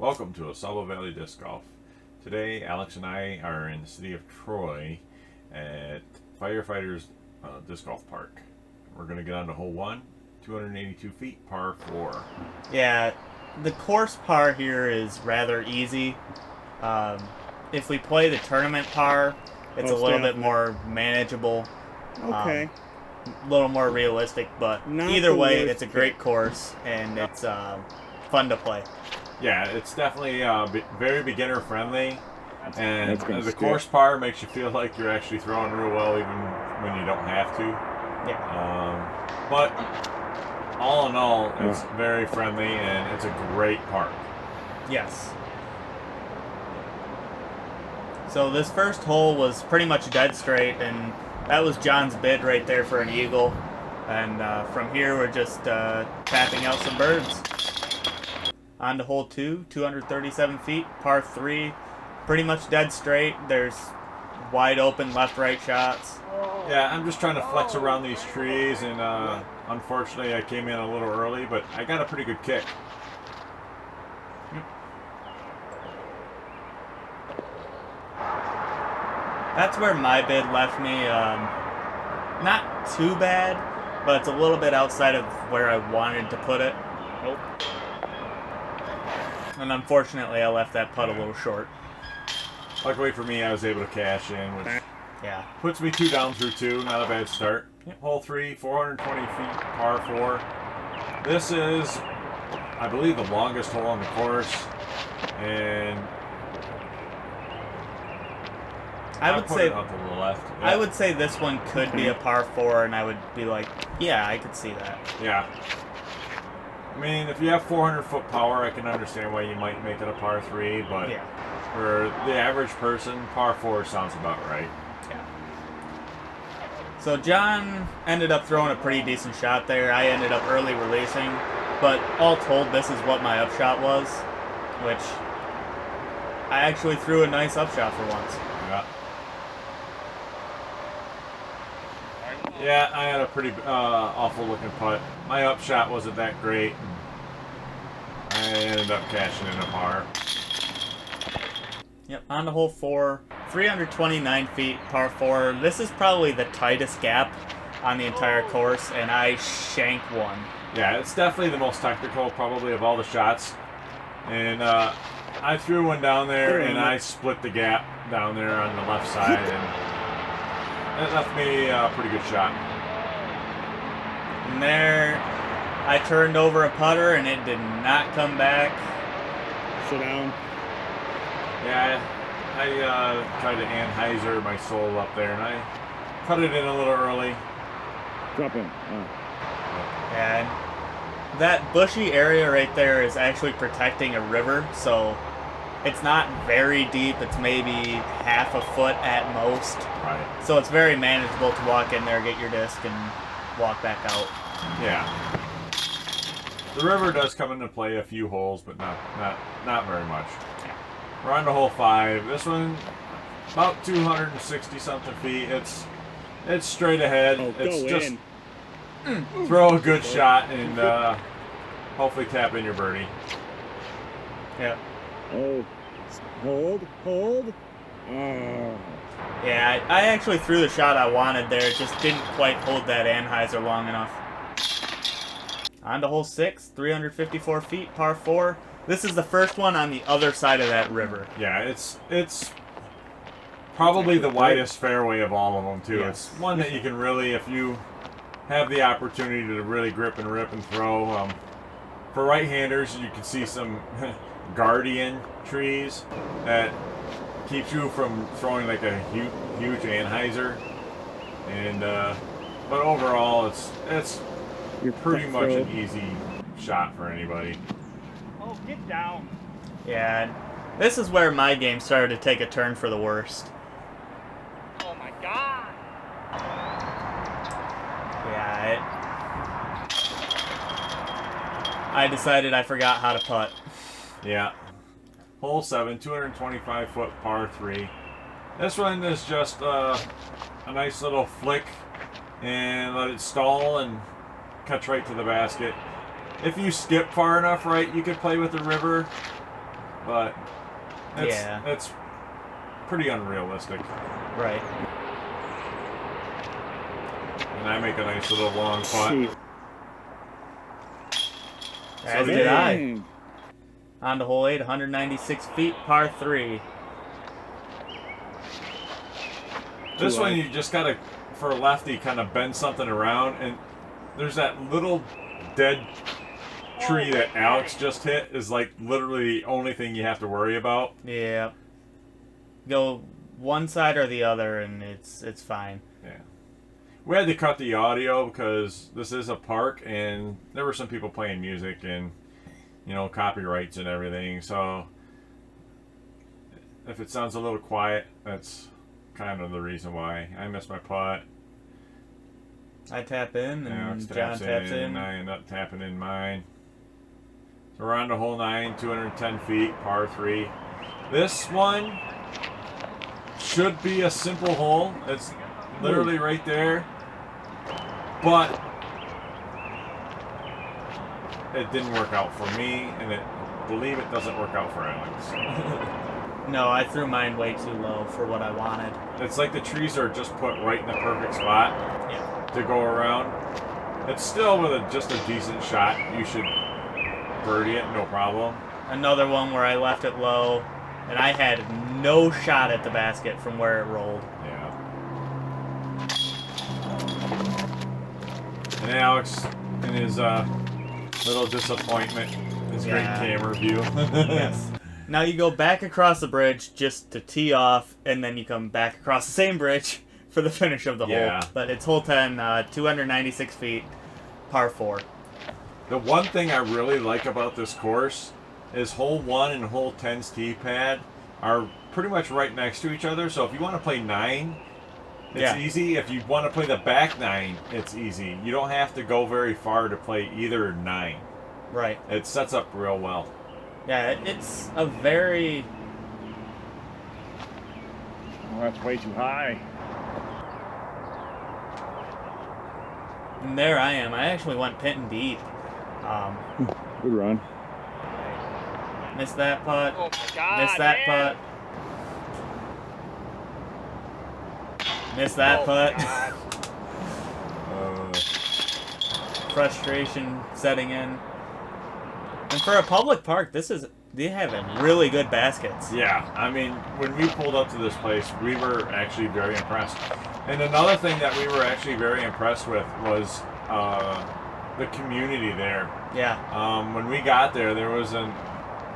Welcome to Ausable Valley Disc Golf. Today, Alex and I are in the city of Troy at Firefighters Disc Golf Park. We're going to get on to hole 1, 282 feet, par 4. Yeah, the course par here is rather easy. If we play the tournament par, it's a little bit more manageable. Okay. A little more realistic, but Not either way, worst it's a great course, and it's fun to play. Yeah, it's definitely very beginner friendly, and That's the course par makes you feel like you're actually throwing real well even when you don't have to. Yeah. But all in all, it's very friendly and it's a great park. Yes. So this first hole was pretty much dead straight, and that was John's bid right there for an eagle. And from here, we're just tapping out some birds. On to hole 2, 237 feet, par 3, pretty much dead straight. There's wide open left-right shots. Yeah, I'm just trying to flex around these trees, and unfortunately I came in a little early, but I got a pretty good kick. That's where my bid left me. Not too bad, but it's a little bit outside of where I wanted to put it. Nope. And unfortunately, I left that putt a little short. Luckily for me, I was able to cash in, which Yeah. puts me 2 down through 2. Not a bad start. Hole 3, 420 feet, par 4. This is, I believe, the longest hole on the course, and I would put say it up to the left. Yeah. I would say this one could be a par 4, and I would be like, yeah, I could see that. Yeah. I mean, if you have 400-foot power, I can understand why you might make it a par 3, but Yeah. for the average person, par 4 sounds about right. Yeah. So John ended up throwing a pretty decent shot there. I ended up early releasing, but all told, this is what my upshot was, which I actually threw a nice upshot for once. Yeah. Yeah, I had a pretty awful looking putt. My upshot wasn't that great. I ended up cashing in a par. Yep, on to hole 4, 329 feet, par 4. This is probably the tightest gap on the entire course, and I shanked one. Yeah, it's definitely the most technical probably of all the shots. And I threw one down there, and I split the gap down there on the left side, and that left me a pretty good shot. And there, I turned over a putter, and it did not come back. Sit down. Yeah, I tried to Anheuser my soul up there, and I cut it in a little early. Drop in. And that bushy area right there is actually protecting a river, so it's not very deep. It's maybe half a foot at most. Right. So it's very manageable to walk in there, get your disc, and walk back out. Yeah. The river does come into play a few holes, but not very much. We're on to hole 5. This one, about 260 something feet. It's straight ahead. It's go just in. throw a good shot and hopefully tap in your birdie. Yeah. Oh, hold. Oh. Yeah, I actually threw the shot I wanted there. It just didn't quite hold that Anheuser long enough. On to hole 6, 354 feet, par 4. This is the first one on the other side of that river. Yeah, it's probably the widest fairway of all of them, too. Yes. It's one that you can really, if you have the opportunity to really grip and rip and throw. For right-handers, you can see some guardian trees that keeps you from throwing like a huge Anheuser. And but overall, it's pretty much an easy shot for anybody. Oh, get down. Yeah, this is where my game started to take a turn for the worst. Oh my God. Yeah, I decided I forgot how to putt. Yeah. Hole 7, 225 foot par 3. This one is just a nice little flick and let it stall and cuts right to the basket. If you skip far enough right, you could play with the river. but Yeah. it's pretty unrealistic. Right. And I make a nice little long putt. As did did I. Dang. On to hole 8, 196 feet, par 3. This one you just gotta, for a lefty, kind of bend something around, and there's that little dead tree that Alex just hit is like literally the only thing you have to worry about. Yeah. Go one side or the other, and it's fine. Yeah. We had to cut the audio because this is a park, and there were some people playing music and, you know, copyrights and everything. So if it sounds a little quiet, that's kind of the reason why. I missed my putt. I tap in, and Alex John taps in. and I end up tapping in mine. So we're on to hole 9, 210 feet, par 3. This one should be a simple hole. It's literally right there. But it didn't work out for me, and I believe it doesn't work out for Alex. No, I threw mine way too low for what I wanted. It's like the trees are just put right in the perfect spot Yeah. to go around. It's still with just a decent shot. You should birdie it, no problem. Another one where I left it low, and I had no shot at the basket from where it rolled. Yeah. And Alex, in his little disappointment, his great Yeah. camera view. Yes. Now you go back across the bridge just to tee off, and then you come back across the same bridge for the finish of the Yeah. hole. But it's hole 10, 296 feet, par 4. The one thing I really like about this course is hole 1 and hole 10's tee pad are pretty much right next to each other. So if you want to play 9, it's Yeah. easy. If you want to play the back 9, it's easy. You don't have to go very far to play either 9. Right. It sets up real well. Yeah, it's a very... Oh, that's way too high. And there I am. I actually went pin deep. Good run. Missed that putt. Oh my God! Missed that man. putt. Missed that Oh putt. my God. Frustration setting in. And for a public park, they have really good baskets. Yeah, I mean, when we pulled up to this place, we were actually very impressed. And another thing that we were actually very impressed with was the community there. Yeah. When we got there, there was an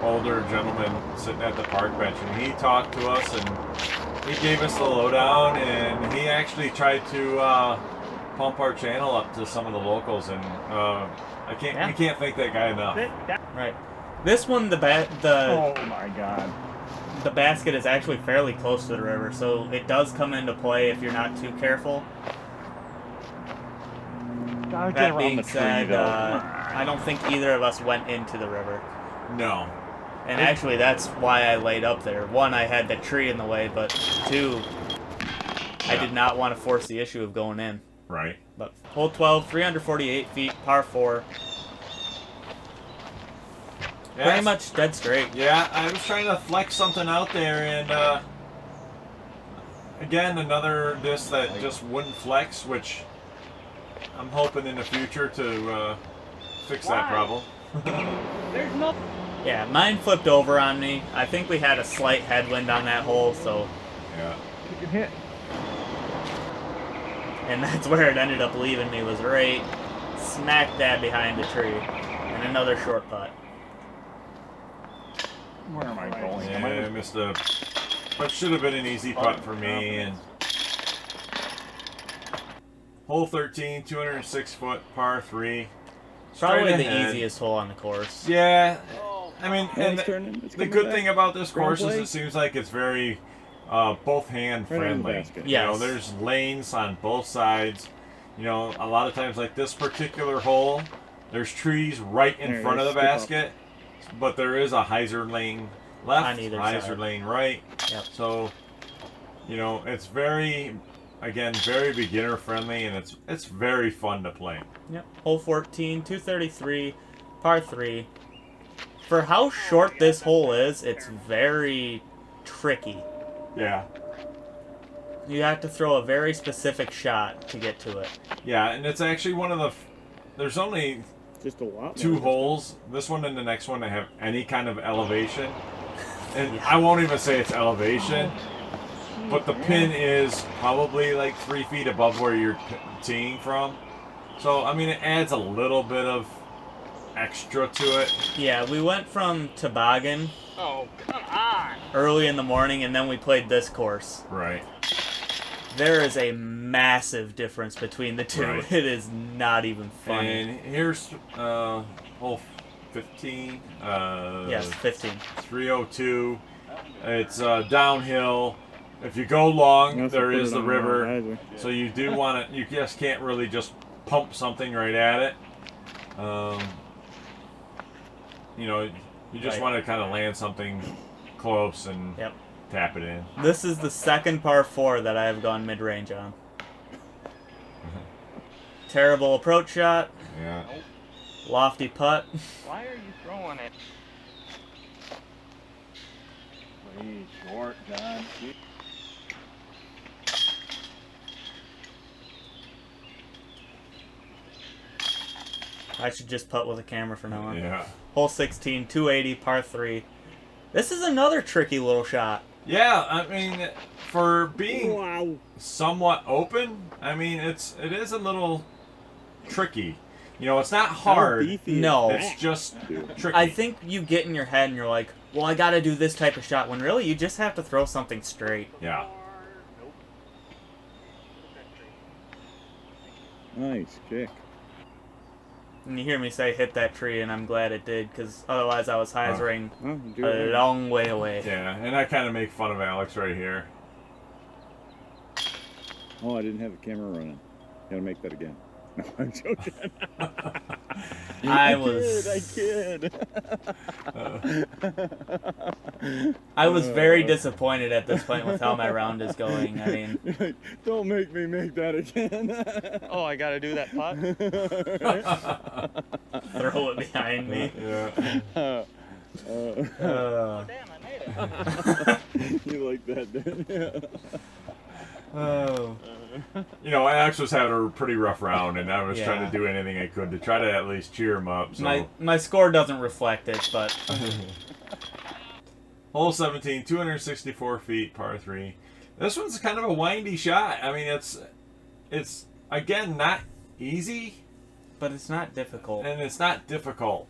older gentleman sitting at the park bench, and he talked to us, and he gave us the lowdown, and he actually tried to pump our channel up to some of the locals, and we can't thank that guy enough. Right. This one, the Oh my God. the basket is actually fairly close to the river, so it does come into play if you're not too careful. Gotta get That around being the tree, said, though. I don't think either of us went into the river. No. And actually, that's why I laid up there. One, I had the tree in the way, but two, I did not want to force the issue of going in. Right. But hole 12, 348 feet, par 4. Pretty much dead straight. Yeah, I was trying to flex something out there, and again, another disc that just wouldn't flex, which I'm hoping in the future to fix that problem. There's no. Yeah, mine flipped over on me. I think we had a slight headwind on that hole, so... Yeah. You can hit. And that's where it ended up leaving me, was right smack dab behind the tree. And another short putt. Where am I going? Yeah, I missed a... What should have been an easy putt for me, and... Hole 13, 206 foot, par 3. Probably Straight the ahead. easiest hole on the course. Yeah, I mean, Yeah, and it's turning. It's the coming good back. thing about this Ground course is play. it seems like it's very both hand Right in the friendly. basket. You know, Yes. there's lanes on both sides. You know, a lot of times like this particular hole, there's trees right in There it front of is. the Skip up. basket, but there is a hyzer lane left, On either hyzer side. lane right. Yep. So, you know, it's very, again, very beginner friendly, and it's very fun to play. Yep. Hole 14, 233, par 3. For how short this hole is, it's very tricky. Yeah. You have to throw a very specific shot to get to it. Yeah, and it's actually one of the... There's only Just a lot. two holes, this one and the next one, that have any kind of elevation. And Yeah. I won't even say it's elevation, but the pin is probably like 3 feet above where you're teeing from. So, I mean, it adds a little bit of extra to it. Yeah, we went from Toboggan Oh, come on. early in the morning, and then we played this course. Right. There is a massive difference between the two. Right. It is not even funny. And here's hole 15. Yes, 15. 302. It's downhill. If you go long, That's there what put is it the on the river. wrong hazard. So you do want to, you just can't really just pump something right at it. You know, you just Right. want to kind of land something close and Yep. tap it in. This is the second par 4 that I have gone mid-range on. Terrible approach shot, Yeah. lofty putt. Why are you throwing it? Way short, John. I should just putt with a camera from now on. Yeah. Hole 16, 280, par 3. This is another tricky little shot. Yeah, I mean, for being Wow. somewhat open, I mean, it is a little tricky. You know, it's not hard. No. It's just tricky. I think you get in your head and you're like, well, I gotta do this type of shot, when really you just have to throw something straight. Yeah. Nice kick. And you hear me say hit that tree, and I'm glad it did, because otherwise I was hyzering Huh, do a it. long way away. Yeah, and I kind of make fun of Alex right here. Oh, I didn't have the camera running. Gotta make that again. No, I'm joking. I kid. I was very disappointed at this point with how my round is going. I mean, Don't make me make that again. oh, I gotta do that putt? Throw it behind me. Yeah. Damn, I made it. You like that, didn't you? Oh. You know, Alex was having a pretty rough round, and I was trying Yeah. to do anything I could to try to at least cheer him up. So. My score doesn't reflect it, but Hole 17, 264 feet, par 3. This one's kind of a windy shot. I mean, it's again not easy, it's not difficult. and it's not difficult.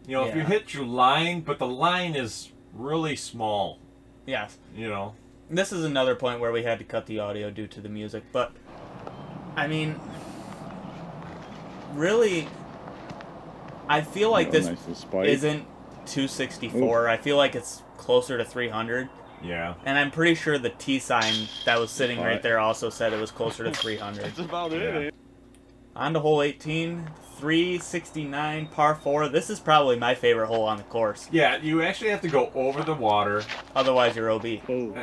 You know, if you Yeah. hit your line, but the line is really small. Yes. You know. This is another point where we had to cut the audio due to the music, but I mean, really, I feel like this Nice little spike. isn't 264. I feel like it's closer to 300, Yeah. and I'm pretty sure the T sign that was sitting right Alright. there also said it was closer to 300. That's about Yeah. it. On to hole 18, 369, par 4. This is probably my favorite hole on the course. Yeah, you actually have to go over the water, Otherwise, you're OB. Oh.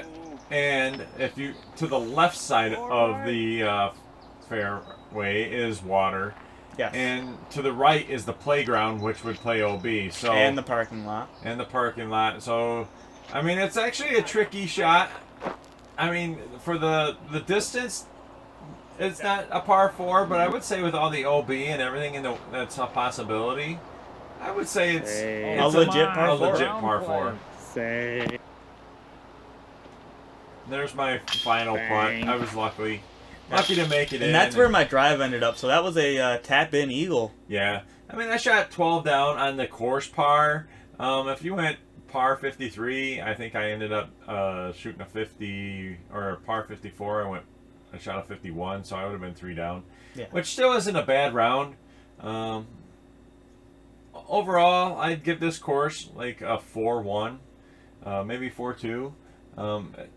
and if you to the left side of the fairway is water, Yes. and to the right is the playground, which would play OB. So And the parking lot. and the parking lot. So, I mean, it's actually a tricky shot. I mean, for the distance, it's not a par 4, but I would say with all the OB and everything, that's a possibility. I would say it's, Hey. it's A legit par a 4. legit par 4. Say. There's my final putt. Bang. I was lucky to make it in. And that's where my drive ended up. So that was a tap-in eagle. Yeah. I mean, I shot 12 down on the course par. If you went par 53, I think I ended up shooting a 50, or par 54. I shot a 51, so I would have been 3 down. Yeah. Which still isn't a bad round. Overall, I'd give this course like a 4-1, maybe 4-2.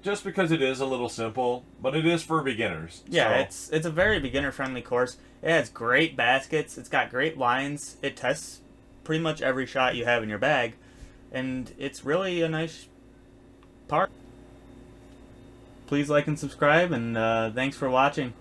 Just because it is a little simple, but it is for beginners. Yeah, so. it's a very beginner-friendly course. It has great baskets. It's got great lines. It tests pretty much every shot you have in your bag. And it's really a nice park. Please like and subscribe, and thanks for watching.